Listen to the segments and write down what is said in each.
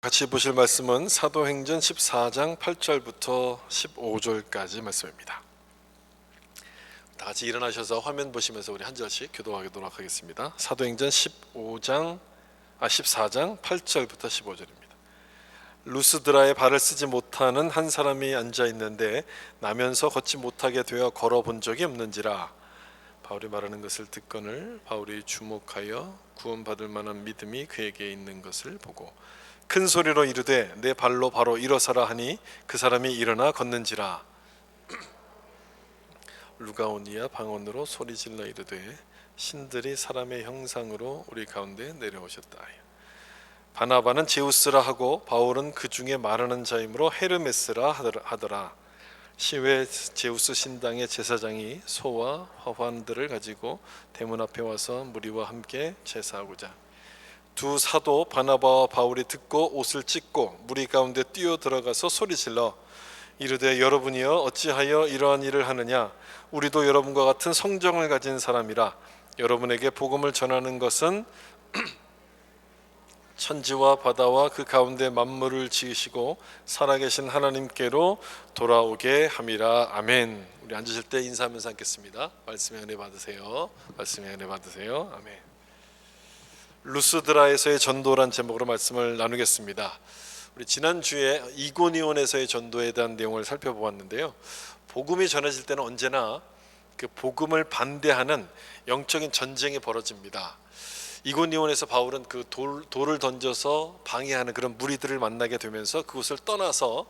같이 보실 말씀은 사도행전 14장 8절부터 15절까지 말씀입니다. 다 같이 일어나셔서 화면 보시면서 우리 한 절씩 교도하도록 하겠습니다. 사도행전 14장 8절부터 15절입니다. 루스드라에 발을 쓰지 못하는 한 사람이 앉아 있는데 나면서 걷지 못하게 되어 걸어본 적이 없는지라. 바울이 말하는 것을 듣거늘 바울이 주목하여 구원받을 만한 믿음이 그에게 있는 것을 보고 큰 소리로 이르되 내 발로 바로 일어서라 하니 그 사람이 일어나 걷는지라. 루가오니아 방언으로 소리질러 이르되 신들이 사람의 형상으로 우리 가운데 내려오셨다. 바나바는 제우스라 하고 바울은 그 중에 말하는 자이므로 헤르메스라 하더라. 시외 제우스 신당의 제사장이 소와 화환들을 가지고 대문 앞에 와서 무리와 함께 제사하고자 두 사도 바나바와 바울이 듣고 옷을 찢고 무리 가운데 뛰어 들어가서 소리질러 이르되 여러분이여 어찌하여 이러한 일을 하느냐. 우리도 여러분과 같은 성정을 가진 사람이라. 여러분에게 복음을 전하는 것은 천지와 바다와 그 가운데 만물을 지으시고 살아계신 하나님께로 돌아오게 함이라. 아멘. 우리 앉으실 때 인사하면서 앉겠습니다. 말씀의 은혜 받으세요. 말씀의 은혜 받으세요. 아멘. 루스드라에서의 전도란 제목으로 말씀을 나누겠습니다. 우리 지난주에 이고니온에서의 전도에 대한 내용을 살펴보았는데요. 복음이 전해질 때는 언제나 그 복음을 반대하는 영적인 전쟁이 벌어집니다. 이고니온에서 바울은 그 돌을 던져서 방해하는 그런 무리들을 만나게 되면서 그곳을 떠나서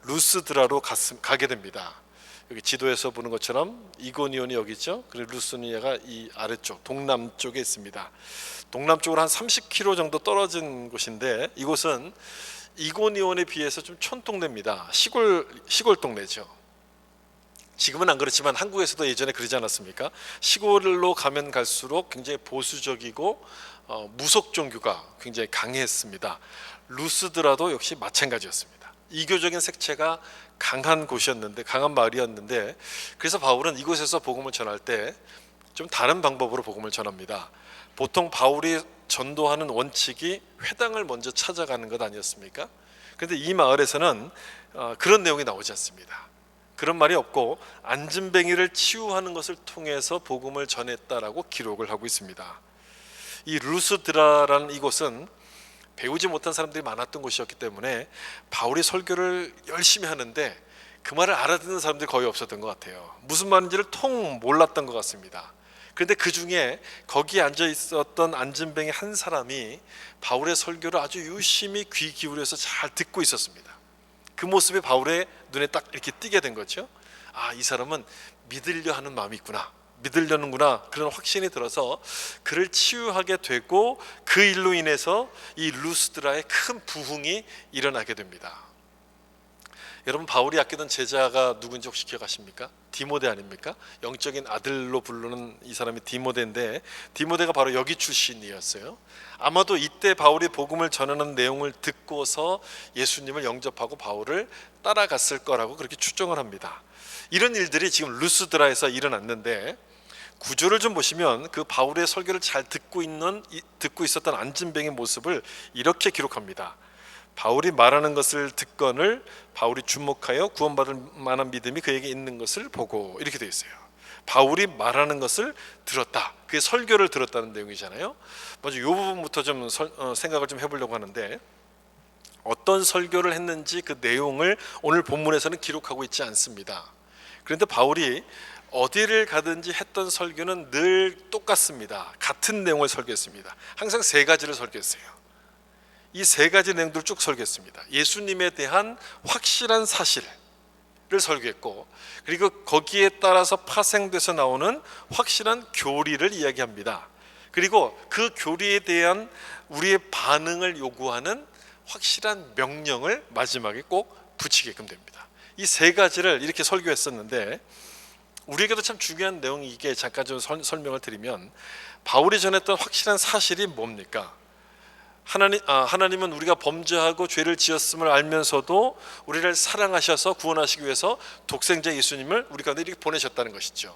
루스드라로 가게 됩니다. 여기 지도에서 보는 것처럼 이고니온이 여기 있죠. 그리고 루스니아가 이 아래쪽 동남쪽에 있습니다. 동남쪽으로 한 30km 정도 떨어진 곳인데 이곳은 이고니온에 비해서 좀 촌동네입니다. 시골 동네죠. 지금은 안 그렇지만 한국에서도 예전에 그러지 않았습니까? 시골로 가면 갈수록 굉장히 보수적이고 무속 종교가 굉장히 강했습니다. 루스드라도 역시 마찬가지였습니다. 이교적인 색채가 강한 곳이었는데, 강한 마을이었는데, 그래서 바울은 이곳에서 복음을 전할 때 좀 다른 방법으로 복음을 전합니다. 보통 바울이 전도하는 원칙이 회당을 먼저 찾아가는 것 아니었습니까? 그런데 이 마을에서는 그런 내용이 나오지 않습니다. 그런 말이 없고 안진뱅이를 치유하는 것을 통해서 복음을 전했다라고 기록을 하고 있습니다. 이 루스드라라는 이곳은 배우지 못한 사람들이 많았던 곳이었기 때문에 바울이 설교를 열심히 하는데 그 말을 알아듣는 사람들이 거의 없었던 것 같아요. 무슨 말인지를 통 몰랐던 것 같습니다. 그런데 그 중에 거기에 앉아 있었던 안진뱅이 한 사람이 바울의 설교를 아주 유심히 귀 기울여서 잘 듣고 있었습니다. 그 모습이 바울의 눈에 딱 이렇게 띄게 된 거죠. 아, 이 사람은 믿으려 하는 마음이 있구나, 믿으려는구나, 그런 확신이 들어서 그를 치유하게 되고 그 일로 인해서 이 루스드라의 큰 부흥이 일어나게 됩니다. 여러분, 바울이 아끼던 제자가 누군지 혹시 기억하십니까? 디모데 아닙니까? 영적인 아들로 부르는 이 사람이 디모데인데, 디모데가 바로 여기 출신이었어요. 아마도 이때 바울이 복음을 전하는 내용을 듣고서 예수님을 영접하고 바울을 따라갔을 거라고 그렇게 추정을 합니다. 이런 일들이 지금 루스드라에서 일어났는데, 구조를 좀 보시면 그 바울의 설교를 잘 듣고 있었던 안진뱅의 모습을 이렇게 기록합니다. 바울이 말하는 것을 듣거늘 바울이 주목하여 구원받을 만한 믿음이 그에게 있는 것을 보고, 이렇게 되어 있어요. 바울이 말하는 것을 들었다. 그게 설교를 들었다는 내용이잖아요. 먼저 이 부분부터 좀 생각을 좀 해보려고 하는데, 어떤 설교를 했는지 그 내용을 오늘 본문에서는 기록하고 있지 않습니다. 그런데 바울이 어디를 가든지 했던 설교는 늘 똑같습니다. 같은 내용을 설교했습니다. 항상 세 가지를 설교했어요. 이 세 가지 내용들을 쭉 설교했습니다. 예수님에 대한 확실한 사실을 설교했고, 그리고 거기에 따라서 파생돼서 나오는 확실한 교리를 이야기합니다. 그리고 그 교리에 대한 우리의 반응을 요구하는 확실한 명령을 마지막에 꼭 붙이게끔 됩니다. 이 세 가지를 이렇게 설교했었는데, 우리에게도 참 중요한 내용이 이게, 잠깐 좀 설명을 드리면, 바울이 전했던 확실한 사실이 뭡니까? 하나님은 우리가 범죄하고 죄를 지었음을 알면서도 우리를 사랑하셔서 구원하시기 위해서 독생자 예수님을 우리 가운데 이렇게 보내셨다는 것이죠.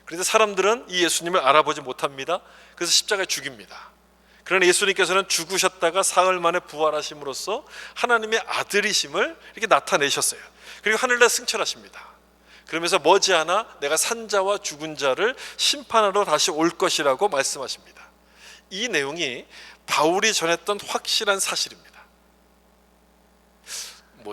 그런데 사람들은 이 예수님을 알아보지 못합니다. 그래서 십자가에 죽입니다. 그러나 예수님께서는 죽으셨다가 사흘 만에 부활하심으로써 하나님의 아들이심을 이렇게 나타내셨어요. 그리고 하늘나라 승천하십니다. 그러면서 머지않아 내가 산자와 죽은 자를 심판하러 다시 올 것이라고 말씀하십니다. 이 내용이 바울이 전했던 확실한 사실입니다.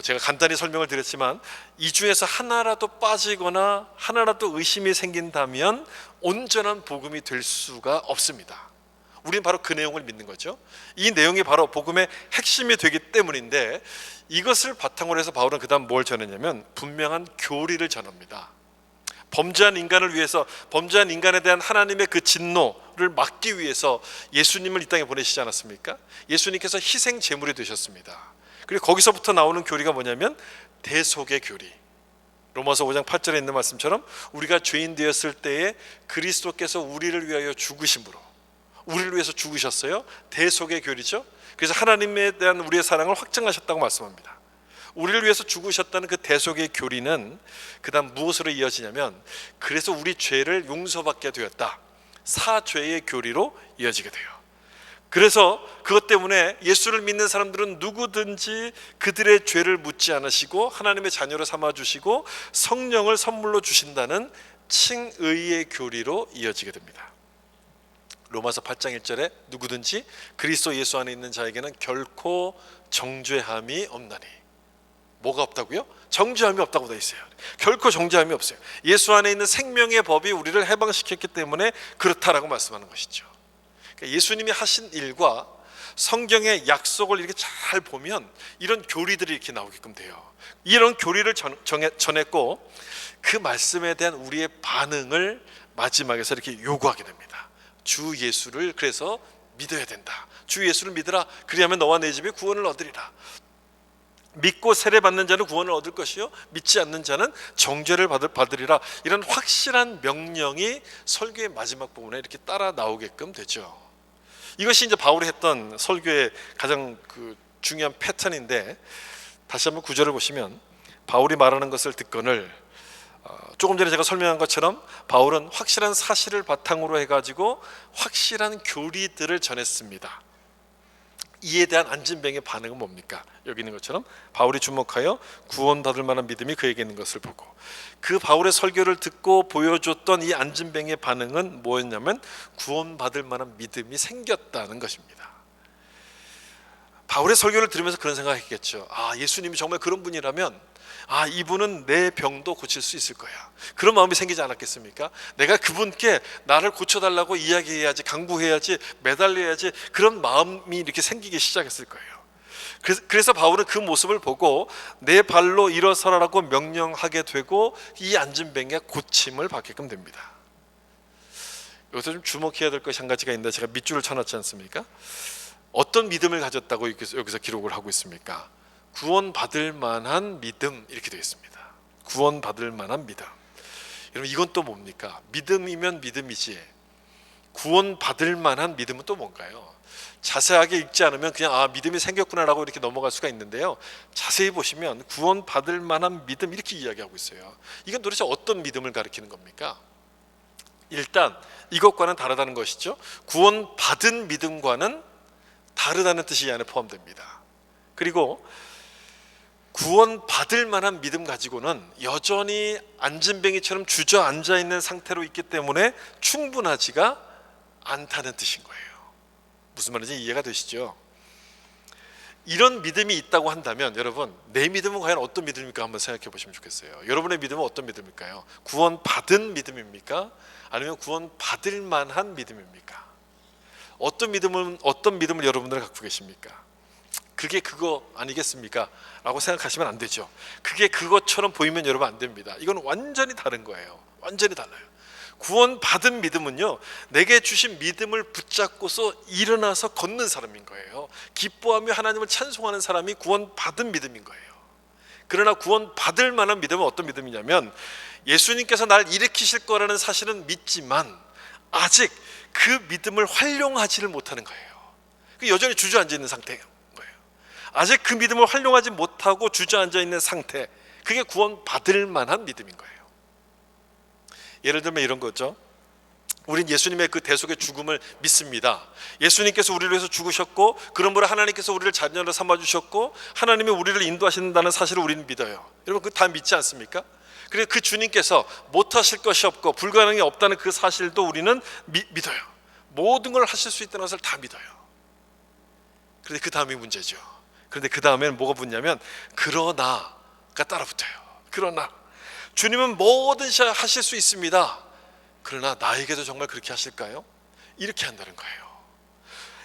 제가 간단히 설명을 드렸지만 이 중에서 하나라도 빠지거나 하나라도 의심이 생긴다면 온전한 복음이 될 수가 없습니다. 우리는 바로 그 내용을 믿는 거죠. 이 내용이 바로 복음의 핵심이 되기 때문인데, 이것을 바탕으로 해서 바울은 그 다음 뭘 전했냐면 분명한 교리를 전합니다. 범죄한 인간을 위해서, 범죄한 인간에 대한 하나님의 그 진노를 막기 위해서 예수님을 이 땅에 보내시지 않았습니까? 예수님께서 희생 제물이 되셨습니다. 그리고 거기서부터 나오는 교리가 뭐냐면 대속의 교리. 로마서 5장 8절에 있는 말씀처럼 우리가 죄인 되었을 때에 그리스도께서 우리를 위하여 죽으심으로, 우리를 위해서 죽으셨어요. 대속의 교리죠. 그래서 하나님에 대한 우리의 사랑을 확증하셨다고 말씀합니다. 우리를 위해서 죽으셨다는 그 대속의 교리는 그 다음 무엇으로 이어지냐면, 그래서 우리 죄를 용서받게 되었다, 사죄의 교리로 이어지게 돼요. 그래서 그것 때문에 예수를 믿는 사람들은 누구든지 그들의 죄를 묻지 않으시고 하나님의 자녀로 삼아주시고 성령을 선물로 주신다는 칭의의 교리로 이어지게 됩니다. 로마서 8장 1절에 누구든지 그리스도 예수 안에 있는 자에게는 결코 정죄함이 없나니. 뭐가 없다고요? 정죄함이 없다고 되어 있어요. 결코 정죄함이 없어요. 예수 안에 있는 생명의 법이 우리를 해방시켰기 때문에 그렇다라고 말씀하는 것이죠. 그러니까 예수님이 하신 일과 성경의 약속을 이렇게 잘 보면 이런 교리들이 이렇게 나오게끔 돼요. 이런 교리를 전했고 그 말씀에 대한 우리의 반응을 마지막에서 이렇게 요구하게 됩니다. 주 예수를 그래서 믿어야 된다. 주 예수를 믿으라. 그리하면 너와 내 집이 구원을 얻으리라. 믿고 세례받는 자는 구원을 얻을 것이요 믿지 않는 자는 정죄를 받으리라. 이런 확실한 명령이 설교의 마지막 부분에 이렇게 따라 나오게끔 되죠. 이것이 이제 바울이 했던 설교의 가장 중요한 패턴인데, 다시 한번 구절을 보시면 바울이 말하는 것을 듣거늘, 조금 전에 제가 설명한 것처럼 바울은 확실한 사실을 바탕으로 해가지고 확실한 교리들을 전했습니다. 이에 대한 안진뱅의 반응은 뭡니까? 여기 있는 것처럼 바울이 주목하여 구원받을 만한 믿음이 그에게 있는 것을 보고, 그 바울의 설교를 듣고 보여줬던 이 안진뱅의 반응은 뭐였냐면 구원받을 만한 믿음이 생겼다는 것입니다. 바울의 설교를 들으면서 그런 생각했겠죠. 예수님이 정말 그런 분이라면 이분은 내 병도 고칠 수 있을 거야. 그런 마음이 생기지 않았겠습니까? 내가 그분께 나를 고쳐달라고 이야기해야지, 강구해야지, 매달려야지, 그런 마음이 이렇게 생기기 시작했을 거예요. 그래서 바울은 그 모습을 보고 내 발로 일어서라라고 명령하게 되고 이 안진뱅의 고침을 받게끔 됩니다. 여기서 좀 주목해야 될 것이 한 가지가 있는데, 제가 밑줄을 쳐놨지 않습니까? 어떤 믿음을 가졌다고 여기서 기록을 하고 있습니까? 구원받을 만한 믿음, 이렇게 되어 있습니다. 구원받을 만한 믿음. 여러분, 이건 또 뭡니까? 믿음이면 믿음이지 구원받을 만한 믿음은 또 뭔가요? 자세하게 읽지 않으면 그냥 믿음이 생겼구나라고 이렇게 넘어갈 수가 있는데요, 자세히 보시면 구원받을 만한 믿음, 이렇게 이야기하고 있어요. 이건 도대체 어떤 믿음을 가리키는 겁니까? 일단 이것과는 다르다는 것이죠. 구원받은 믿음과는 다르다는 뜻이 이 안에 포함됩니다. 그리고 구원받을 만한 믿음 가지고는 여전히 안진뱅이처럼 주저앉아 있는 상태로 있기 때문에 충분하지가 않다는 뜻인 거예요. 무슨 말인지 이해가 되시죠? 이런 믿음이 있다고 한다면 여러분, 내 믿음은 과연 어떤 믿음입니까? 한번 생각해 보시면 좋겠어요. 여러분의 믿음은 어떤 믿음일까요? 구원받은 믿음입니까? 아니면 구원받을 만한 믿음입니까? 어떤 믿음을 여러분들은 갖고 계십니까? 그게 그거 아니겠습니까? 라고 생각하시면 안 되죠. 그게 그것처럼 보이면 여러분 안 됩니다. 이건 완전히 다른 거예요. 완전히 달라요. 구원받은 믿음은요, 내게 주신 믿음을 붙잡고서 일어나서 걷는 사람인 거예요. 기뻐하며 하나님을 찬송하는 사람이 구원받은 믿음인 거예요. 그러나 구원받을 만한 믿음은 어떤 믿음이냐면, 예수님께서 날 일으키실 거라는 사실은 믿지만 아직 그 믿음을 활용하지를 못하는 거예요. 여전히 주저앉아 있는 상태예요. 아직 그 믿음을 활용하지 못하고 주저앉아 있는 상태, 그게 구원받을 만한 믿음인 거예요. 예를 들면 이런 거죠. 우린 예수님의 그 대속의 죽음을 믿습니다. 예수님께서 우리를 위해서 죽으셨고 그러므로 하나님께서 우리를 자녀로 삼아주셨고 하나님이 우리를 인도하신다는 사실을 우리는 믿어요. 여러분 그거 다 믿지 않습니까? 그리고 그 주님께서 못하실 것이 없고 불가능이 없다는 그 사실도 우리는 믿어요. 모든 걸 하실 수 있다는 것을 다 믿어요. 그런데 그 다음이 문제죠. 그런데 그 다음에는 뭐가 붙냐면 그러나가 따라 붙어요. 그러나 주님은 뭐든지 하실 수 있습니다. 그러나 나에게도 정말 그렇게 하실까요? 이렇게 한다는 거예요.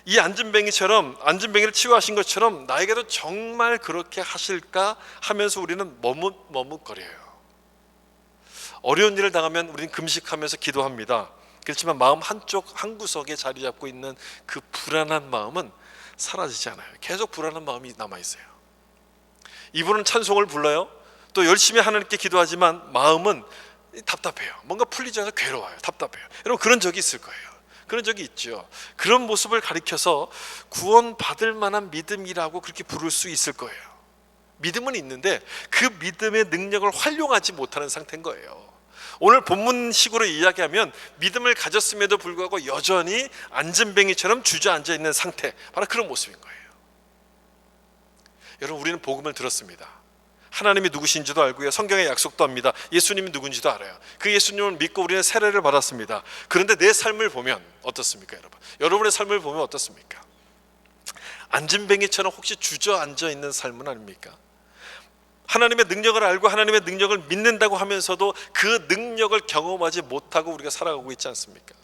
이 안진뱅이를 치유하신 것처럼 나에게도 정말 그렇게 하실까 하면서 우리는 머뭇거려요. 어려운 일을 당하면 우리는 금식하면서 기도합니다. 그렇지만 마음 한 구석에 자리 잡고 있는 그 불안한 마음은 사라지지 않아요. 계속 불안한 마음이 남아있어요. 이분은 찬송을 불러요. 또 열심히 하나님께 기도하지만 마음은 답답해요. 뭔가 풀리지 않아서 괴로워요. 답답해요. 여러분 그런 적이 있을 거예요. 그런 적이 있죠. 그런 모습을 가리켜서 구원받을 만한 믿음이라고 그렇게 부를 수 있을 거예요. 믿음은 있는데 그 믿음의 능력을 활용하지 못하는 상태인 거예요. 오늘 본문식으로 이야기하면 믿음을 가졌음에도 불구하고 여전히 안진뱅이처럼 주저앉아 있는 상태, 바로 그런 모습인 거예요. 여러분 우리는 복음을 들었습니다. 하나님이 누구신지도 알고요. 성경의 약속도 합니다. 예수님이 누군지도 알아요. 그 예수님을 믿고 우리는 세례를 받았습니다. 그런데 내 삶을 보면 어떻습니까, 여러분? 여러분의 삶을 보면 어떻습니까? 안진뱅이처럼 혹시 주저앉아 있는 삶은 아닙니까? 하나님의 능력을 알고 하나님의 능력을 믿는다고 하면서도 그 능력을 경험하지 못하고 우리가 살아가고 있지 않습니까?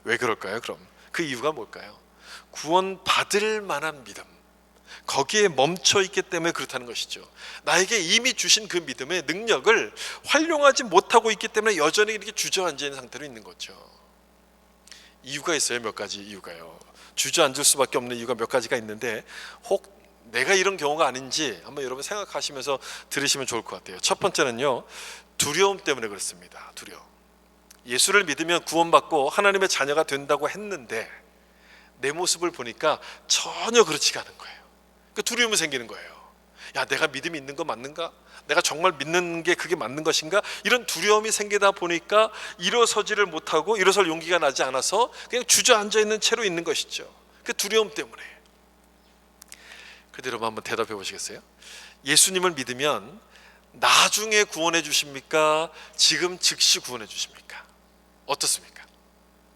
왜 그럴까요? 그럼 그 이유가 뭘까요? 구원받을 만한 믿음, 거기에 멈춰 있기 때문에 그렇다는 것이죠. 나에게 이미 주신 그 믿음의 능력을 활용하지 못하고 있기 때문에 여전히 이렇게 주저앉아 있는 상태로 있는 거죠. 이유가 있어요. 몇 가지 이유가요. 주저앉을 수밖에 없는 이유가 몇 가지가 있는데 혹 내가 이런 경우가 아닌지 한번 여러분 생각하시면서 들으시면 좋을 것 같아요. 첫 번째는요, 두려움 때문에 그렇습니다. 두려움. 예수를 믿으면 구원받고 하나님의 자녀가 된다고 했는데 내 모습을 보니까 전혀 그렇지가 않은 거예요. 그 두려움이 생기는 거예요. 야, 내가 믿음이 있는 거 맞는가? 내가 정말 믿는 게 그게 맞는 것인가? 이런 두려움이 생기다 보니까 일어서지를 못하고 일어설 용기가 나지 않아서 그냥 주저앉아 있는 채로 있는 것이죠. 그 두려움 때문에. 그대로 한번 대답해 보시겠어요? 예수님을 믿으면 나중에 구원해 주십니까? 지금 즉시 구원해 주십니까? 어떻습니까?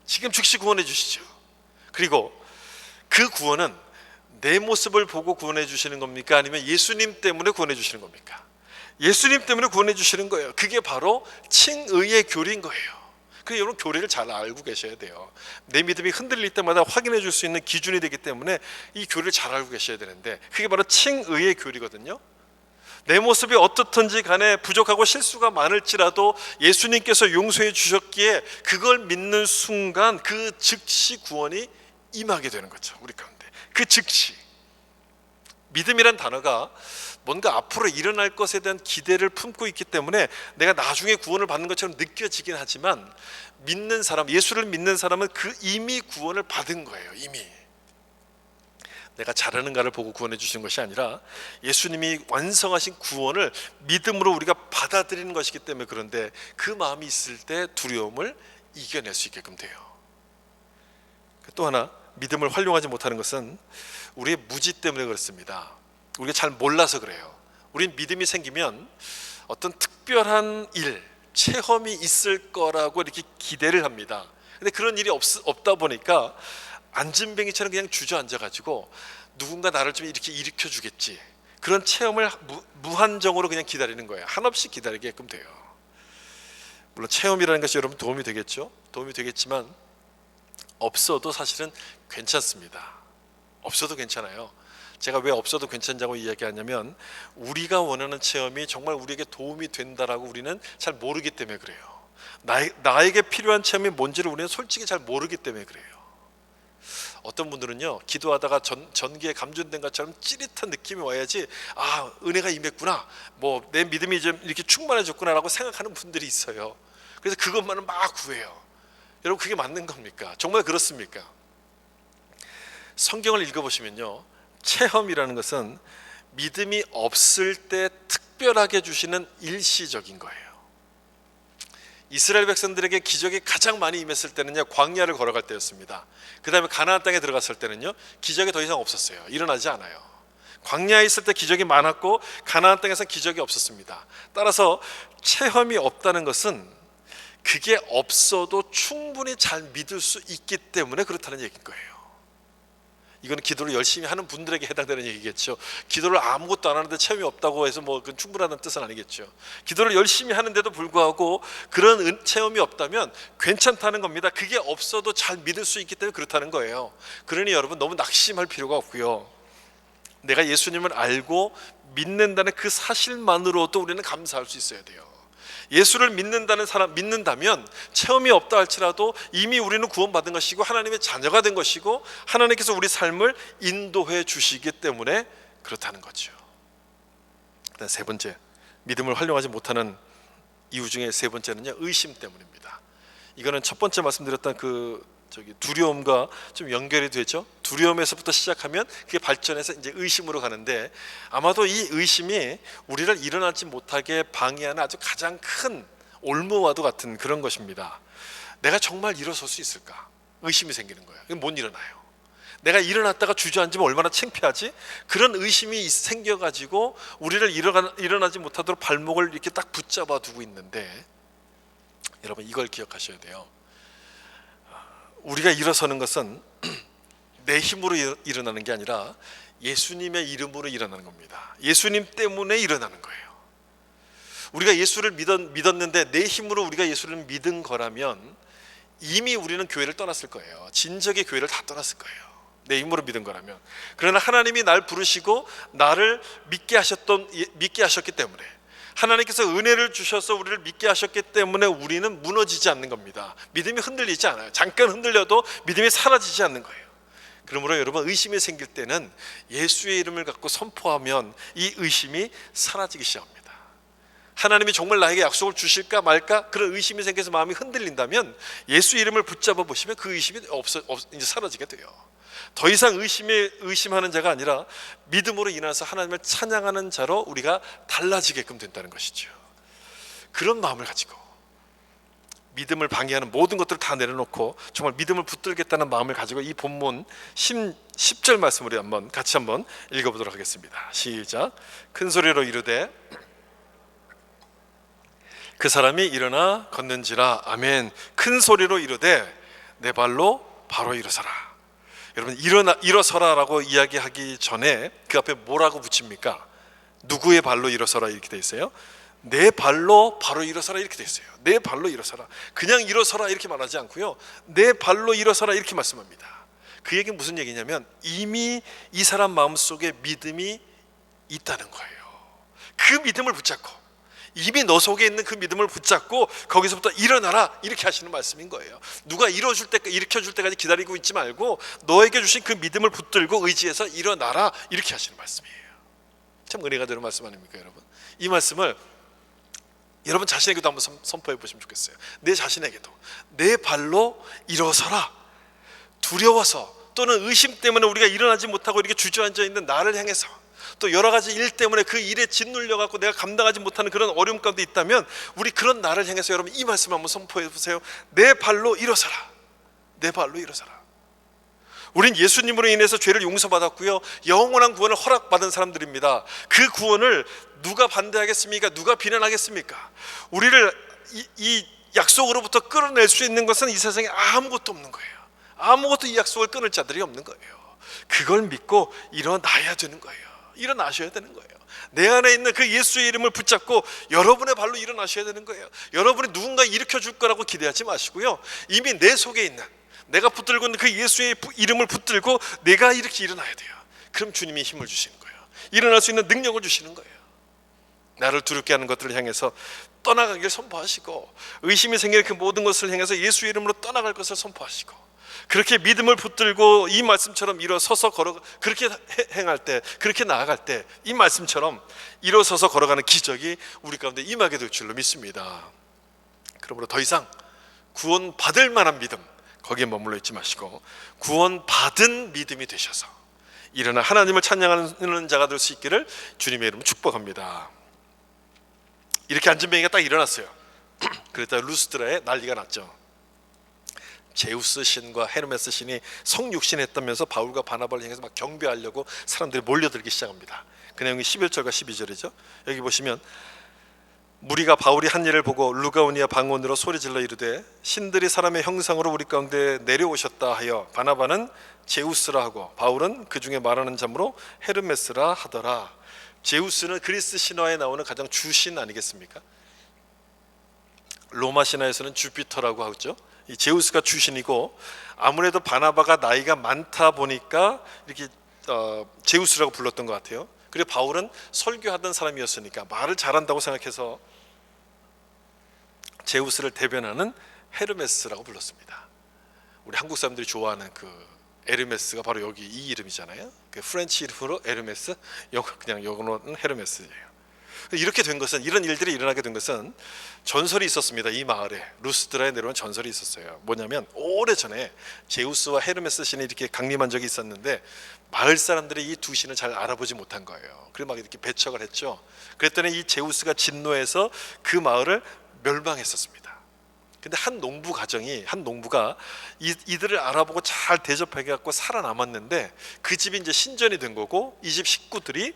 지금 즉시 구원해 주시죠. 그리고 그 구원은 내 모습을 보고 구원해 주시는 겁니까? 아니면 예수님 때문에 구원해 주시는 겁니까? 예수님 때문에 구원해 주시는 거예요. 그게 바로 칭의의 교리인 거예요. 그래서 여러분 교리를 잘 알고 계셔야 돼요. 내 믿음이 흔들릴 때마다 확인해 줄 수 있는 기준이 되기 때문에 이 교리를 잘 알고 계셔야 되는데 그게 바로 칭의의 교리거든요. 내 모습이 어떻든지 간에 부족하고 실수가 많을지라도 예수님께서 용서해 주셨기에 그걸 믿는 순간 그 즉시 구원이 임하게 되는 거죠. 우리 가운데 그 즉시. 믿음이란 단어가 뭔가 앞으로 일어날 것에 대한 기대를 품고 있기 때문에 내가 나중에 구원을 받는 것처럼 느껴지긴 하지만 믿는 사람, 예수를 믿는 사람은 그 이미 구원을 받은 거예요. 이미 내가 잘하는가를 보고 구원해 주시는 것이 아니라 예수님이 완성하신 구원을 믿음으로 우리가 받아들이는 것이기 때문에 그런데 그 마음이 있을 때 두려움을 이겨낼 수 있게끔 돼요. 또 하나 믿음을 활용하지 못하는 것은 우리의 무지 때문에 그렇습니다. 우리가 잘 몰라서 그래요. 우린 믿음이 생기면 어떤 특별한 일, 체험이 있을 거라고 이렇게 기대를 합니다. 근데 그런 일이 없다 보니까 안진뱅이처럼 그냥 주저앉아가지고 누군가 나를 좀 이렇게 일으켜 주겠지, 그런 체험을 무한정으로 그냥 기다리는 거예요. 한없이 기다리게끔 돼요. 물론 체험이라는 것이 여러분 도움이 되겠죠. 도움이 되겠지만 없어도 사실은 괜찮습니다. 없어도 괜찮아요. 제가 왜 없어도 괜찮다고 이야기하냐면 우리가 원하는 체험이 정말 우리에게 도움이 된다라고 우리는 잘 모르기 때문에 그래요. 나에게 필요한 체험이 뭔지를 우리는 솔직히 잘 모르기 때문에 그래요. 어떤 분들은요, 기도하다가 전기에 감전된 것처럼 찌릿한 느낌이 와야지 아, 은혜가 임했구나, 뭐 내 믿음이 좀 이렇게 충만해졌구나라고 생각하는 분들이 있어요. 그래서 그것만은 막 구해요. 여러분 그게 맞는 겁니까? 정말 그렇습니까? 성경을 읽어보시면요, 체험이라는 것은 믿음이 없을 때 특별하게 주시는 일시적인 거예요. 이스라엘 백성들에게 기적이 가장 많이 임했을 때는요, 광야를 걸어갈 때였습니다. 그 다음에 가나안 땅에 들어갔을 때는요, 기적이 더 이상 없었어요. 일어나지 않아요. 광야에 있을 때 기적이 많았고 가나안 땅에서는 기적이 없었습니다. 따라서 체험이 없다는 것은 그게 없어도 충분히 잘 믿을 수 있기 때문에 그렇다는 얘기인 거예요. 이건 기도를 열심히 하는 분들에게 해당되는 얘기겠죠. 기도를 아무것도 안 하는데 체험이 없다고 해서 뭐 그건 충분하다는 뜻은 아니겠죠. 기도를 열심히 하는데도 불구하고 그런 체험이 없다면 괜찮다는 겁니다. 그게 없어도 잘 믿을 수 있기 때문에 그렇다는 거예요. 그러니 여러분 너무 낙심할 필요가 없고요. 내가 예수님을 알고 믿는다는 그 사실만으로도 우리는 감사할 수 있어야 돼요. 예수를 믿는다면 체험이 없다 할지라도 이미 우리는 구원받은 것이고 하나님의 자녀가 된 것이고 하나님께서 우리 삶을 인도해 주시기 때문에 그렇다는 거죠. 그다음 세 번째, 믿음을 활용하지 못하는 이유 중에 세 번째는요, 의심 때문입니다. 이거는 첫 번째 말씀드렸던 두려움과 좀 연결이 되죠. 두려움에서부터 시작하면 그게 발전해서 이제 의심으로 가는데, 아마도 이 의심이 우리를 일어나지 못하게 방해하는 아주 가장 큰 올무와도 같은 그런 것입니다. 내가 정말 일어설 수 있을까? 의심이 생기는 거예요. 못 일어나요. 내가 일어났다가 주저앉으면 얼마나 창피하지? 그런 의심이 생겨가지고 우리를 일어나지 못하도록 발목을 이렇게 딱 붙잡아 두고 있는데, 여러분 이걸 기억하셔야 돼요. 우리가 일어서는 것은 내 힘으로 일어나는 게 아니라 예수님의 이름으로 일어나는 겁니다. 예수님 때문에 일어나는 거예요. 우리가 예수를 믿었는데 내 힘으로 우리가 예수를 믿은 거라면 이미 우리는 교회를 떠났을 거예요. 진작에 교회를 다 떠났을 거예요. 내 힘으로 믿은 거라면. 그러나 하나님이 날 부르시고 나를 믿게 하셨기 때문에, 하나님께서 은혜를 주셔서 우리를 믿게 하셨기 때문에 우리는 무너지지 않는 겁니다. 믿음이 흔들리지 않아요. 잠깐 흔들려도 믿음이 사라지지 않는 거예요. 그러므로 여러분, 의심이 생길 때는 예수의 이름을 갖고 선포하면 이 의심이 사라지기 시작합니다. 하나님이 정말 나에게 약속을 주실까 말까 그런 의심이 생겨서 마음이 흔들린다면 예수 이름을 붙잡아 보시면 그 의심이 이제 사라지게 돼요. 더 이상 의심하는 자가 아니라 믿음으로 인해서 하나님을 찬양하는 자로 우리가 달라지게끔 된다는 것이죠. 그런 마음을 가지고 믿음을 방해하는 모든 것들을 다 내려놓고 정말 믿음을 붙들겠다는 마음을 가지고 이 본문 10절 말씀을 같이 한번 읽어보도록 하겠습니다. 시작. 큰 소리로 이르되 그 사람이 일어나 걷는지라. 아멘. 큰 소리로 이르되 내 발로 바로 일어서라. 여러분, 일어서라라고 이야기하기 전에 그 앞에 뭐라고 붙입니까? 누구의 발로 일어서라 이렇게 돼 있어요? 내 발로 바로 일어서라 이렇게 돼 있어요. 내 발로 일어서라. 그냥 일어서라 이렇게 말하지 않고요, 내 발로 일어서라 이렇게 말씀합니다. 그 얘기는 무슨 얘기냐면 이미 이 사람 마음속에 믿음이 있다는 거예요. 그 믿음을 붙잡고, 이미 너 속에 있는 그 믿음을 붙잡고 거기서부터 일어나라 이렇게 하시는 말씀인 거예요. 누가 일으켜줄 때까지 기다리고 있지 말고 너에게 주신 그 믿음을 붙들고 의지해서 일어나라 이렇게 하시는 말씀이에요. 참 은혜가 되는 말씀 아닙니까 여러분? 이 말씀을 여러분 자신에게도 한번 선포해 보시면 좋겠어요. 내 자신에게도 내 발로 일어서라. 두려워서 또는 의심 때문에 우리가 일어나지 못하고 이렇게 주저앉아 있는 나를 향해서, 또 여러 가지 일 때문에 그 일에 짓눌려 갖고 내가 감당하지 못하는 그런 어려움 가운데 있다면 우리 그런 나를 향해서 여러분 이 말씀 한번 선포해 보세요. 내 발로 일어서라. 내 발로 일어서라. 우린 예수님으로 인해서 죄를 용서받았고요, 영원한 구원을 허락받은 사람들입니다. 그 구원을 누가 반대하겠습니까? 누가 비난하겠습니까? 우리를 이 약속으로부터 끌어낼 수 있는 것은 이 세상에 아무것도 없는 거예요. 아무것도 이 약속을 끊을 자들이 없는 거예요. 그걸 믿고 일어나야 되는 거예요. 일어나셔야 되는 거예요. 내 안에 있는 그 예수의 이름을 붙잡고 여러분의 발로 일어나셔야 되는 거예요. 여러분이 누군가 일으켜 줄 거라고 기대하지 마시고요, 이미 내 속에 있는, 내가 붙들고 있는 그 예수의 이름을 붙들고 내가 이렇게 일어나야 돼요. 그럼 주님이 힘을 주시는 거예요. 일어날 수 있는 능력을 주시는 거예요. 나를 두렵게 하는 것들을 향해서 떠나가길 선포하시고, 의심이 생기는 그 모든 것을 향해서 예수의 이름으로 떠나갈 것을 선포하시고, 그렇게 믿음을 붙들고 이 말씀처럼 일어서서 그렇게 행할 때, 그렇게 나아갈 때 이 말씀처럼 일어서서 걸어가는 기적이 우리 가운데 임하게 될 줄로 믿습니다. 그러므로 더 이상 구원받을 만한 믿음 거기에 머물러 있지 마시고 구원받은 믿음이 되셔서 일어나 하나님을 찬양하는 자가 될 수 있기를 주님의 이름으로 축복합니다. 이렇게 앉은 뱅이가 딱 일어났어요. 그랬다 루스드라에 난리가 났죠. 제우스 신과 헤르메스 신이 성육신했다면서 바울과 바나바를 향해서 막 경배하려고 사람들이 몰려들기 시작합니다. 그 내용이 11절과 12절이죠. 여기 보시면 무리가 바울이 한 일을 보고 루가오니아 방언으로 소리질러 이르되 신들이 사람의 형상으로 우리 가운데 내려오셨다 하여 바나바는 제우스라 하고 바울은 그 중에 말하는 자므로 헤르메스라 하더라. 제우스는 그리스 신화에 나오는 가장 주신 아니겠습니까? 로마 신화에서는 주피터라고 하죠. 이 제우스가 주신이고, 아무래도 바나바가 나이가 많다 보니까 이렇게 제우스라고 불렀던 것 같아요. 그리고 바울은 설교하던 사람이었으니까 말을 잘한다고 생각해서 제우스를 대변하는 헤르메스라고 불렀습니다. 우리 한국 사람들이 좋아하는 그 에르메스가 바로 여기 이 이름이잖아요. 그 프렌치 이름으로 에르메스, 그냥 영어로는 헤르메스예요. 이렇게 된 것은, 이런 일들이 일어나게 된 것은 전설이 있었습니다. 이 마을에 루스드라에 내려온 전설이 있었어요. 뭐냐면 오래전에 제우스와 헤르메스 신이 이렇게 강림한 적이 있었는데 마을 사람들이 이 두 신을 잘 알아보지 못한 거예요. 그래서 막 이렇게 배척을 했죠. 그랬더니 이 제우스가 진노해서 그 마을을 멸망했었습니다. 근데 한 농부가 이들을 알아보고 잘 대접해 갖고 살아남았는데 그 집이 이제 신전이 된 거고 이 집 식구들이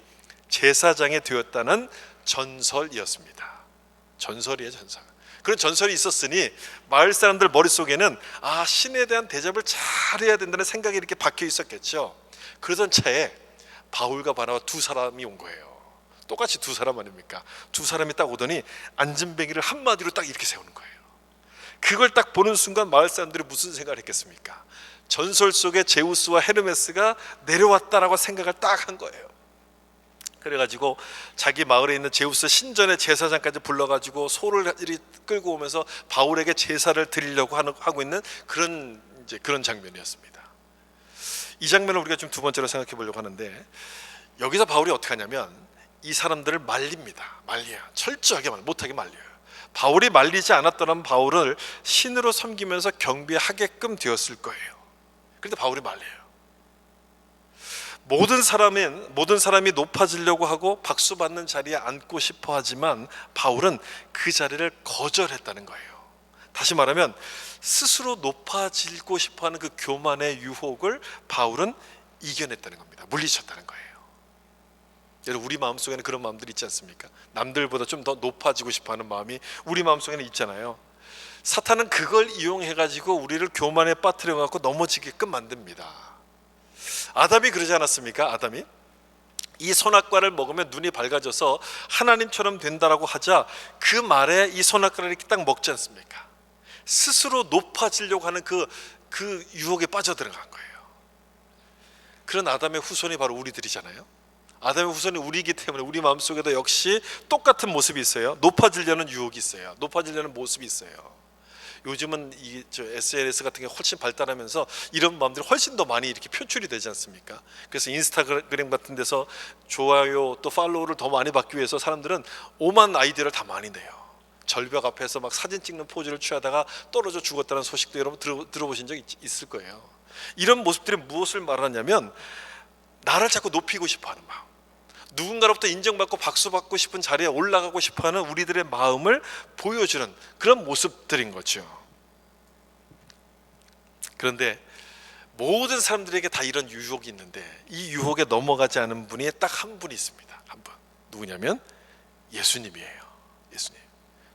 제사장이 되었다는 전설이었습니다. 전설이에요, 전설. 그런 전설이 있었으니 마을 사람들 머릿속에는 신에 대한 대접을 잘해야 된다는 생각이 이렇게 박혀 있었겠죠. 그러던 차에 바울과 바나바 두 사람이 온 거예요. 똑같이 두 사람 아닙니까? 두 사람이 딱 오더니 안진뱅이를 한마디로 딱 이렇게 세우는 거예요. 그걸 딱 보는 순간 마을 사람들이 무슨 생각을 했겠습니까? 전설 속에 제우스와 헤르메스가 내려왔다라고 생각을 딱 한 거예요. 그래가지고 자기 마을에 있는 제우스 신전의 제사장까지 불러가지고 소를 끌고 오면서 바울에게 제사를 드리려고 하고 있는 그런 장면이었습니다. 이 장면을 우리가 좀 두 번째로 생각해 보려고 하는데, 여기서 바울이 어떻게 하냐면 이 사람들을 말립니다. 말려요. 철저하게 못하게 말려요. 바울이 말리지 않았더라면 바울을 신으로 섬기면서 경배하게끔 되었을 거예요. 그런데 바울이 말려요. 모든 사람이 높아지려고 하고 박수 받는 자리에 앉고 싶어 하지만 바울은 그 자리를 거절했다는 거예요. 다시 말하면 스스로 높아지고 싶어 하는 그 교만의 유혹을 바울은 이겨냈다는 겁니다. 물리쳤다는 거예요. 여러분, 우리 마음속에는 그런 마음들이 있지 않습니까? 남들보다 좀 더 높아지고 싶어 하는 마음이 우리 마음속에는 있잖아요. 사탄은 그걸 이용해 가지고 우리를 교만에 빠뜨려 갖고 넘어지게끔 만듭니다. 아담이 그러지 않았습니까? 아담이 이 선악과를 먹으면 눈이 밝아져서 하나님처럼 된다라고 하자 그 말에 이 선악과를 이렇게 딱 먹지 않습니까? 스스로 높아지려고 하는 그 유혹에 빠져들어간 거예요. 그런 아담의 후손이 바로 우리들이잖아요. 아담의 후손이 우리이기 때문에 우리 마음속에도 역시 똑같은 모습이 있어요. 높아지려는 유혹이 있어요. 높아지려는 모습이 있어요. 요즘은 SNS 같은 게 훨씬 발달하면서 이런 마음들이 훨씬 더 많이 이렇게 표출이 되지 않습니까? 그래서 인스타그램 같은 데서 좋아요 또 팔로우를 더 많이 받기 위해서 사람들은 오만 아이디어를 다 많이 내요. 절벽 앞에서 막 사진 찍는 포즈를 취하다가 떨어져 죽었다는 소식도 여러분 들어보신 적 있을 거예요. 이런 모습들이 무엇을 말하냐면 나를 자꾸 높이고 싶어하는 마음, 누군가로부터 인정받고 박수받고 싶은 자리에 올라가고 싶어하는 우리들의 마음을 보여주는 그런 모습들인 거죠. 그런데 모든 사람들에게 다 이런 유혹이 있는데 이 유혹에 넘어가지 않은 분이 딱 한 분이 있습니다. 한 분. 누구냐면 예수님이에요. 예수님.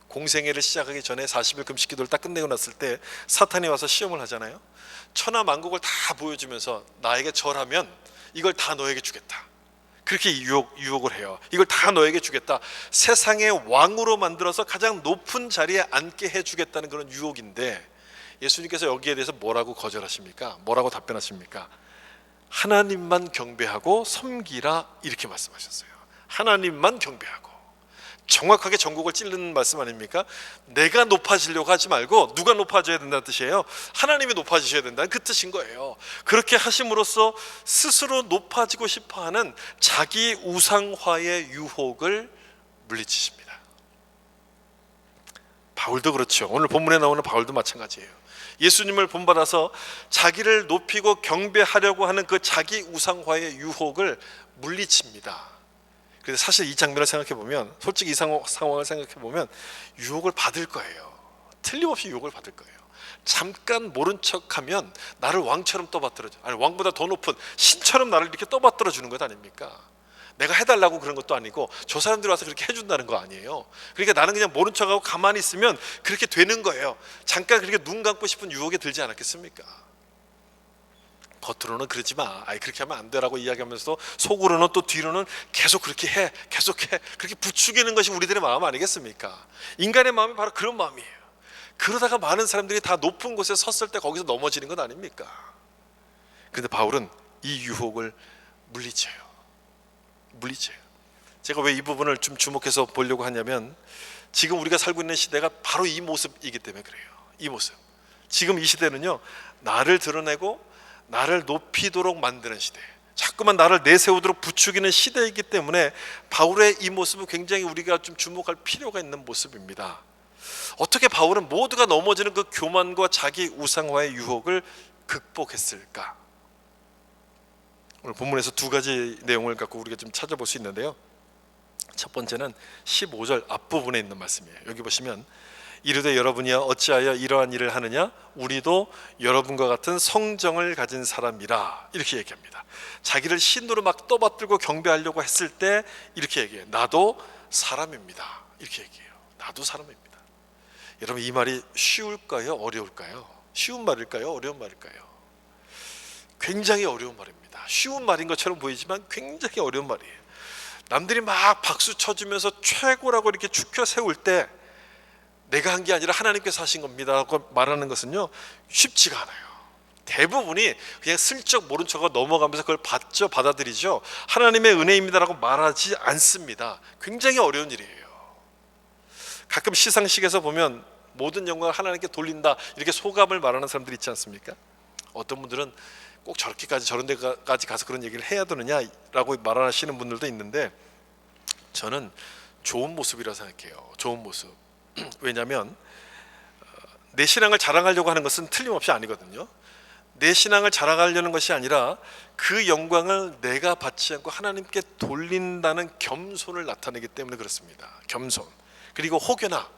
공생애를 시작하기 전에 40일 금식 기도를 딱 끝내고 났을 때 사탄이 와서 시험을 하잖아요. 천하 만국을 다 보여주면서 나에게 절하면 이걸 다 너에게 주겠다. 그렇게 유혹을 해요. 이걸 다 너에게 주겠다. 세상의 왕으로 만들어서 가장 높은 자리에 앉게 해주겠다는 그런 유혹인데 예수님께서 여기에 대해서 뭐라고 거절하십니까? 뭐라고 답변하십니까? 하나님만 경배하고 섬기라, 이렇게 말씀하셨어요. 하나님만 경배하고. 정확하게 전곡을 찌르는 말씀 아닙니까? 내가 높아지려고 하지 말고 누가 높아져야 된다는 뜻이에요. 하나님이 높아지셔야 된다는 그 뜻인 거예요. 그렇게 하심으로써 스스로 높아지고 싶어하는 자기 우상화의 유혹을 물리치십니다. 바울도 그렇죠. 오늘 본문에 나오는 바울도 마찬가지예요. 예수님을 본받아서 자기를 높이고 경배하려고 하는 그 자기 우상화의 유혹을 물리칩니다. 그런데 사실 이 장면을 생각해 보면, 솔직히 이 상황을 생각해 보면 유혹을 받을 거예요. 틀림없이 유혹을 받을 거예요. 잠깐 모른 척하면 나를 왕처럼 떠받들어줘, 아니 왕보다 더 높은 신처럼 나를 이렇게 떠받들어 주는 것 아닙니까? 내가 해달라고 그런 것도 아니고 저 사람들이 와서 그렇게 해준다는 거 아니에요. 그러니까 나는 그냥 모른 척하고 가만히 있으면 그렇게 되는 거예요. 잠깐 그렇게 눈 감고 싶은 유혹에 들지 않았겠습니까? 겉으로는 그러지 마, 아이 그렇게 하면 안 되라고 이야기하면서도 속으로는 또 뒤로는 계속 그렇게 해, 계속해, 그렇게 부추기는 것이 우리들의 마음 아니겠습니까? 인간의 마음이 바로 그런 마음이에요. 그러다가 많은 사람들이 다 높은 곳에 섰을 때 거기서 넘어지는 것 아닙니까? 그런데 바울은 이 유혹을 물리쳐요. 제가 왜 이 부분을 좀 주목해서 보려고 하냐면, 지금 우리가 살고 있는 시대가 바로 이 모습이기 때문에 그래요. 이 모습. 지금 이 시대는요, 나를 드러내고 나를 높이도록 만드는 시대, 자꾸만 나를 내세우도록 부추기는 시대이기 때문에 바울의 이 모습은 굉장히 우리가 좀 주목할 필요가 있는 모습입니다. 어떻게 바울은 모두가 넘어지는 그 교만과 자기 우상화의 유혹을 극복했을까? 오늘 본문에서 두 가지 내용을 갖고 우리가 좀 찾아볼 수 있는데요, 첫 번째는 15절 앞부분에 있는 말씀이에요. 여기 보시면 이르되 여러분이여 어찌하여 이러한 일을 하느냐, 우리도 여러분과 같은 성정을 가진 사람이라, 이렇게 얘기합니다. 자기를 신으로 막 떠받들고 경배하려고 했을 때 이렇게 얘기해요. 나도 사람입니다, 이렇게 얘기해요. 나도 사람입니다. 여러분, 이 말이 쉬울까요, 어려울까요? 쉬운 말일까요, 어려운 말일까요? 굉장히 어려운 말입니다. 쉬운 말인 것처럼 보이지만 굉장히 어려운 말이에요. 남들이 막 박수 쳐주면서 최고라고 이렇게 축혀 세울 때 내가 한 게 아니라 하나님께서 하신 겁니다 라고 말하는 것은요, 쉽지가 않아요. 대부분이 그냥 슬쩍 모른 척하고 넘어가면서 그걸 받아들이죠. 하나님의 은혜입니다 라고 말하지 않습니다. 굉장히 어려운 일이에요. 가끔 시상식에서 보면 모든 영광을 하나님께 돌린다, 이렇게 소감을 말하는 사람들이 있지 않습니까? 어떤 분들은 꼭 저렇게까지 저런 데까지 가서 그런 얘기를 해야 되느냐라고 말하시는 분들도 있는데, 저는 좋은 모습이라고 생각해요. 좋은 모습. 왜냐하면 내 신앙을 자랑하려고 하는 것은 틀림없이 아니거든요. 내 신앙을 자랑하려는 것이 아니라 그 영광을 내가 받지 않고 하나님께 돌린다는 겸손을 나타내기 때문에 그렇습니다. 겸손. 그리고 혹여나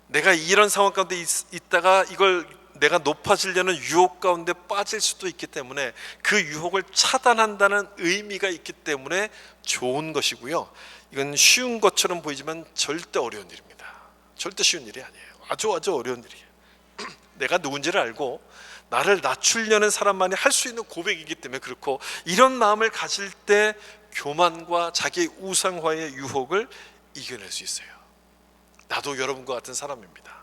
내가 이런 상황 가운데 있다가 이걸 내가 높아지려는 유혹 가운데 빠질 수도 있기 때문에 그 유혹을 차단한다는 의미가 있기 때문에 좋은 것이고요. 이건 쉬운 것처럼 보이지만 절대 어려운 일입니다. 절대 쉬운 일이 아니에요. 아주 어려운 일이에요. 내가 누군지를 알고 나를 낮추려는 사람만이 할 수 있는 고백이기 때문에 그렇고, 이런 마음을 가질 때 교만과 자기 우상화의 유혹을 이겨낼 수 있어요. 나도 여러분과 같은 사람입니다.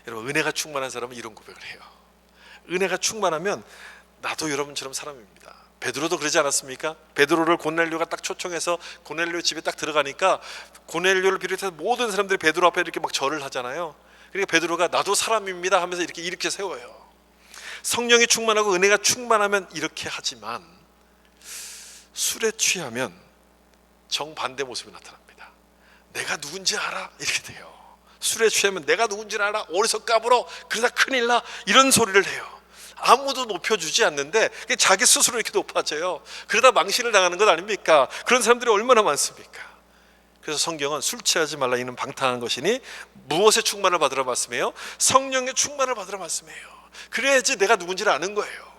여러분, 은혜가 충만한 사람은 이런 고백을 해요. 은혜가 충만하면 나도 여러분처럼 사람입니다. 베드로도 그러지 않았습니까? 베드로를 고넬료가 딱 초청해서 고넬료 집에 딱 들어가니까 고넬료를 비롯해서 모든 사람들이 베드로 앞에 이렇게 막 절을 하잖아요. 그러니까 베드로가 나도 사람입니다 하면서 이렇게 세워요. 성령이 충만하고 은혜가 충만하면 이렇게 하지만 술에 취하면 정반대 모습이 나타납니다. 내가 누군지 알아? 이렇게 돼요. 술에 취하면 내가 누군지 알아? 어디서 까불어? 그러다 큰일 나? 이런 소리를 해요. 아무도 높여주지 않는데 자기 스스로 이렇게 높아져요. 그러다 망신을 당하는 것 아닙니까? 그런 사람들이 얼마나 많습니까? 그래서 성경은 술 취하지 말라, 이는 방탕한 것이니 무엇에 충만을 받으라 말씀해요? 성령의 충만을 받으라 말씀해요. 그래야지 내가 누군지를 아는 거예요.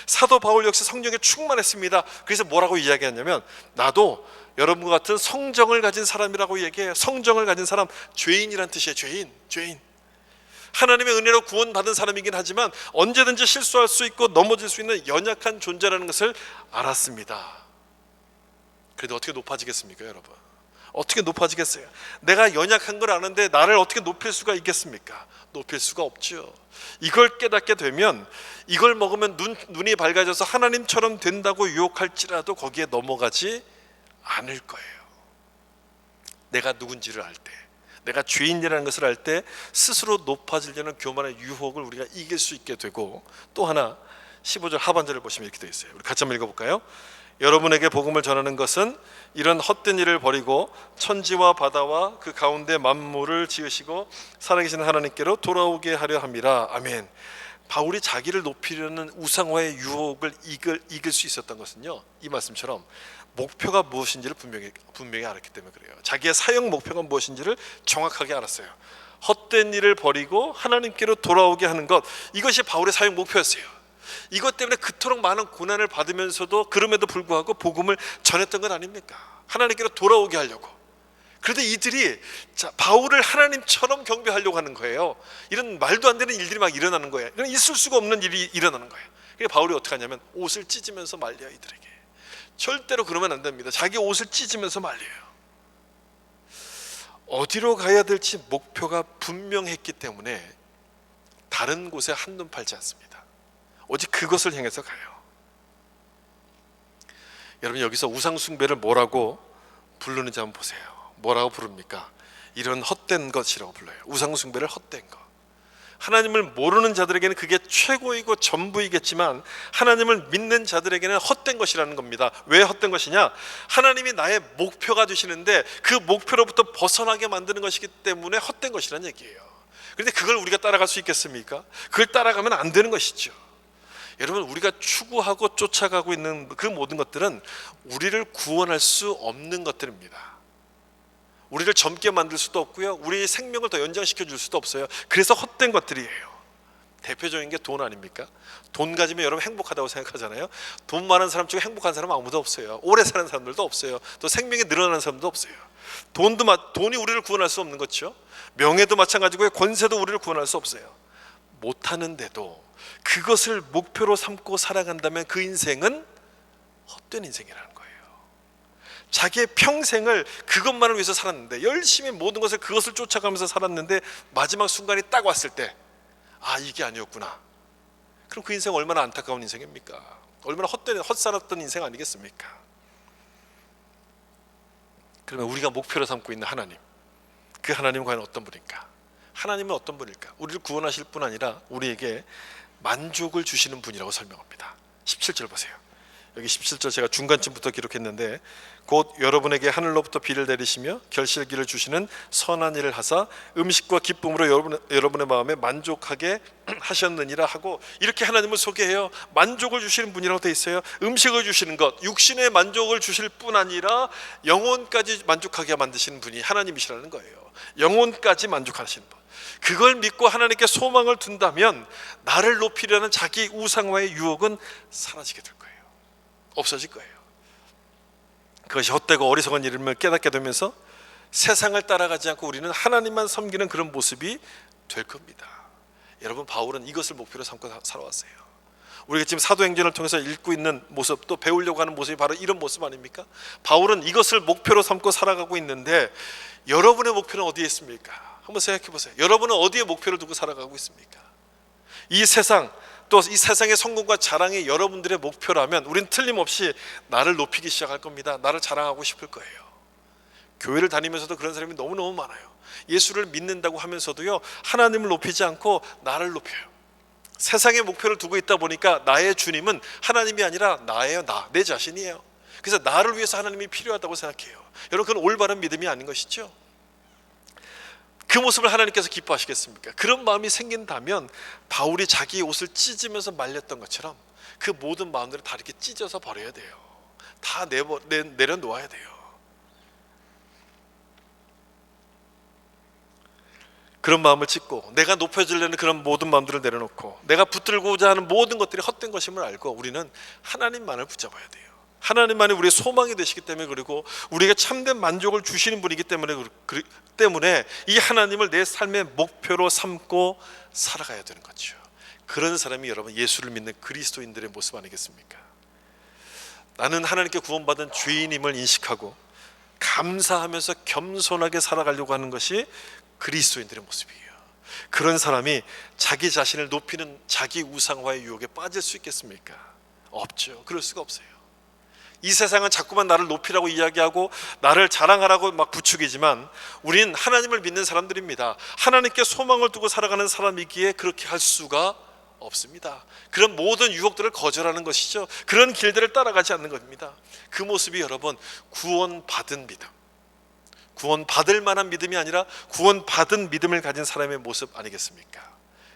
사도 바울 역시 성령에 충만했습니다. 그래서 뭐라고 이야기하냐면 나도 여러분과 같은 성정을 가진 사람이라고 얘기해요. 성정을 가진 사람, 죄인이란 뜻이에요. 죄인. 하나님의 은혜로 구원받은 사람이긴 하지만 언제든지 실수할 수 있고 넘어질 수 있는 연약한 존재라는 것을 알았습니다. 그래도 어떻게 높아지겠습니까, 여러분? 어떻게 높아지겠어요? 내가 연약한 걸 아는데 나를 어떻게 높일 수가 있겠습니까? 높일 수가 없죠. 이걸 깨닫게 되면, 이걸 먹으면 눈이 밝아져서 하나님처럼 된다고 유혹할지라도 거기에 넘어가지 않을 거예요. 내가 누군지를 알 때, 내가 죄인이라는 것을 알 때 스스로 높아지려는 교만의 유혹을 우리가 이길 수 있게 되고, 또 하나 15절 하반절을 보시면 이렇게 되어 있어요. 우리 같이 한번 읽어볼까요? 여러분에게 복음을 전하는 것은 이런 헛된 일을 버리고 천지와 바다와 그 가운데 만물을 지으시고 살아계신 하나님께로 돌아오게 하려 함이라. 아멘. 바울이 자기를 높이려는 우상화의 유혹을 이길 수 있었던 것은요, 이 말씀처럼 목표가 무엇인지를 분명히 알았기 때문에 그래요. 자기의 사역 목표가 무엇인지를 정확하게 알았어요. 헛된 일을 버리고 하나님께로 돌아오게 하는 것, 이것이 바울의 사역 목표였어요. 이것 때문에 그토록 많은 고난을 받으면서도 그럼에도 불구하고 복음을 전했던 건 아닙니까? 하나님께로 돌아오게 하려고. 그런데 이들이 바울을 하나님처럼 경배하려고 하는 거예요. 이런 말도 안 되는 일들이 막 일어나는 거예요. 이런 있을 수가 없는 일이 일어나는 거예요. 그러니까 바울이 어떻게 하냐면 옷을 찢으면서 말려요. 이들에게 절대로 그러면 안 됩니다. 자기 옷을 찢으면서 말려요. 어디로 가야 될지 목표가 분명했기 때문에 다른 곳에 한눈 팔지 않습니다. 오직 그것을 향해서 가요. 여러분, 여기서 우상 숭배를 뭐라고 부르는지 한번 보세요. 뭐라고 부릅니까? 이런 헛된 것이라고 불러요. 우상 숭배를 헛된 것. 하나님을 모르는 자들에게는 그게 최고이고 전부이겠지만 하나님을 믿는 자들에게는 헛된 것이라는 겁니다. 왜 헛된 것이냐? 하나님이 나의 목표가 되시는데 그 목표로부터 벗어나게 만드는 것이기 때문에 헛된 것이라는 얘기예요. 그런데 그걸 우리가 따라갈 수 있겠습니까? 그걸 따라가면 안 되는 것이죠. 여러분, 우리가 추구하고 쫓아가고 있는 그 모든 것들은 우리를 구원할 수 없는 것들입니다. 우리를 젊게 만들 수도 없고요, 우리의 생명을 더 연장시켜 줄 수도 없어요. 그래서 헛된 것들이에요. 대표적인 게 돈 아닙니까? 돈 가지면 여러분 행복하다고 생각하잖아요. 돈 많은 사람 중에 행복한 사람은 아무도 없어요. 오래 사는 사람들도 없어요. 또 생명이 늘어나는 사람도 없어요. 돈이 우리를 구원할 수 없는 거죠. 명예도 마찬가지고요, 권세도 우리를 구원할 수 없어요. 못하는데도 그것을 목표로 삼고 살아간다면 그 인생은 헛된 인생이라는 거예요. 자기의 평생을 그것만을 위해서 살았는데, 열심히 모든 것을 그것을 쫓아가면서 살았는데 마지막 순간이 딱 왔을 때 이게 아니었구나. 그럼 그 인생 얼마나 안타까운 인생입니까? 얼마나 헛살았던 인생 아니겠습니까? 그러면 우리가 목표로 삼고 있는 하나님, 그 하나님은 과연 어떤 분일까? 하나님은 어떤 분일까? 우리를 구원하실 뿐 아니라 우리에게 만족을 주시는 분이라고 설명합니다. 17절 보세요. 여기 17절 제가 중간쯤부터 기록했는데, 곧 여러분에게 하늘로부터 비를 내리시며 결실기를 주시는 선한 일을 하사 음식과 기쁨으로 여러분의 마음에 만족하게 하셨느니라 하고, 이렇게 하나님을 소개해요. 만족을 주시는 분이라고 되어 있어요. 음식을 주시는 것, 육신의 만족을 주실 뿐 아니라 영혼까지 만족하게 만드시는 분이 하나님이시라는 거예요. 영혼까지 만족하시는 분. 그걸 믿고 하나님께 소망을 둔다면 나를 높이려는 자기 우상화의 유혹은 사라지게 될 거예요. 없어질 거예요. 그것이 헛되고 어리석은 일임을 깨닫게 되면서 세상을 따라가지 않고 우리는 하나님만 섬기는 그런 모습이 될 겁니다. 여러분, 바울은 이것을 목표로 삼고 살아왔어요. 우리가 지금 사도행전을 통해서 읽고 있는 모습, 또 배우려고 하는 모습이 바로 이런 모습 아닙니까? 바울은 이것을 목표로 삼고 살아가고 있는데, 여러분의 목표는 어디에 있습니까? 한번 생각해 보세요. 여러분은 어디에 목표를 두고 살아가고 있습니까? 이 세상, 또 이 세상의 성공과 자랑이 여러분들의 목표라면 우린 틀림없이 나를 높이기 시작할 겁니다. 나를 자랑하고 싶을 거예요. 교회를 다니면서도 그런 사람이 너무너무 많아요. 예수를 믿는다고 하면서도요, 하나님을 높이지 않고 나를 높여요. 세상의 목표를 두고 있다 보니까 나의 주님은 하나님이 아니라 나예요. 내 자신이에요. 그래서 나를 위해서 하나님이 필요하다고 생각해요. 여러분, 그건 올바른 믿음이 아닌 것이죠. 그 모습을 하나님께서 기뻐하시겠습니까? 그런 마음이 생긴다면 바울이 자기 옷을 찢으면서 말렸던 것처럼 그 모든 마음들을 다 이렇게 찢어서 버려야 돼요. 다 내려놓아야 돼요. 그런 마음을 찢고, 내가 높여지려는 그런 모든 마음들을 내려놓고, 내가 붙들고자 하는 모든 것들이 헛된 것임을 알고 우리는 하나님만을 붙잡아야 돼요. 하나님만이 우리의 소망이 되시기 때문에, 그리고 우리에게 참된 만족을 주시는 분이기 때문에 이 하나님을 내 삶의 목표로 삼고 살아가야 되는 거죠. 그런 사람이 여러분 예수를 믿는 그리스도인들의 모습 아니겠습니까? 나는 하나님께 구원받은 죄인임을 인식하고 감사하면서 겸손하게 살아가려고 하는 것이 그리스도인들의 모습이에요. 그런 사람이 자기 자신을 높이는 자기 우상화의 유혹에 빠질 수 있겠습니까? 없죠. 그럴 수가 없어요. 이 세상은 자꾸만 나를 높이라고 이야기하고 나를 자랑하라고 막 부추기지만, 우리는 하나님을 믿는 사람들입니다. 하나님께 소망을 두고 살아가는 사람이기에 그렇게 할 수가 없습니다. 그런 모든 유혹들을 거절하는 것이죠. 그런 길들을 따라가지 않는 겁니다. 그 모습이 여러분 구원받은 믿음, 구원받을 만한 믿음이 아니라 구원받은 믿음을 가진 사람의 모습 아니겠습니까?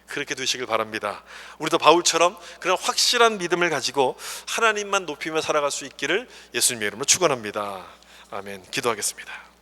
그렇게 되시길 바랍니다. 우리도 바울처럼 그런 확실한 믿음을 가지고 하나님만 높이며 살아갈 수 있기를 예수님의 이름으로 축원합니다. 아멘. 기도하겠습니다.